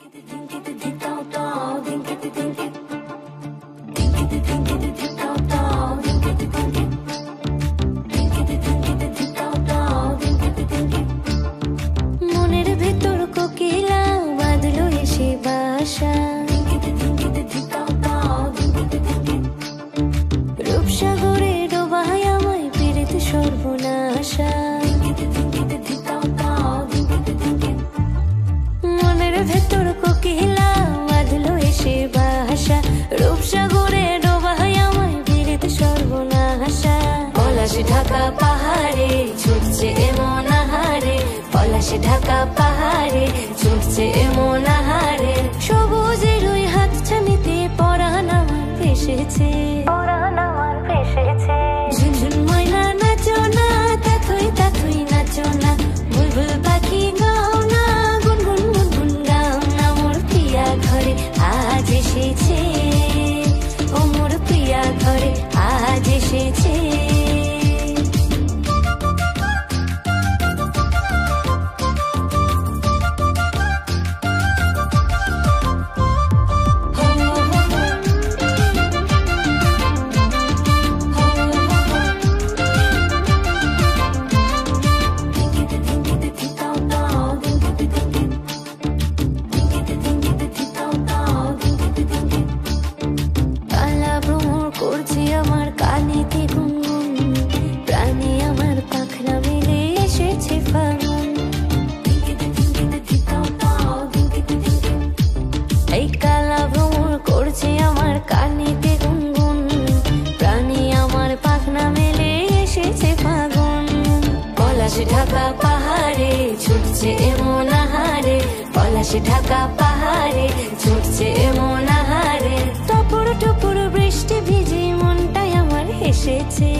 মনের ভেতর কোকিলা বাঁধলো এসে বাসা, রূপসাগরে ডোবায় আমায় পীড়িত সর্বনাশা। মনের ভেতর কোকিলা বাঁধলো এসে বাসা, রূপসাগরে ডোবায় আমায় পীড়িত সর্বনাশা। পলাশ ঢাকা পাহাড়ে ছুটছে এমন আহারে, পলাশ ঢাকা পাহাড়ে ছুটছে এমন আহারে। সবুজের ওই হাত ছানিতে পরাণ আমার ভেসেছে, ঝুনঝুন ময়না নাচো না, তাথই তাথই নাচো না, বুলবুল পাখি গাও না, গুনগুন গুনগুন গাও না। মোর প্রিয়া ঘরে আজ এসেছে, ও মোর প্রিয়া ঘরে আজ এসেছে। করছে আমার কানেতে গুনগুন, প্রাণে আমার পাখনা মেলে এসেছে ফাগুন। এই কালা ভ্রমর করছে আমার কানেতে গুনগুন, প্রাণে আমার পাখনা মেলে এসেছে ফাগুন। পলাশ ঢাকা পাহাড়ে ছুটছে এমন আহারে, পলাশ ঢাকা পাহাড়ে ছুটছে এমন আহারে। টপুর টপুর বৃষ্টি ভিজে মনটাই আমার হেসেছে।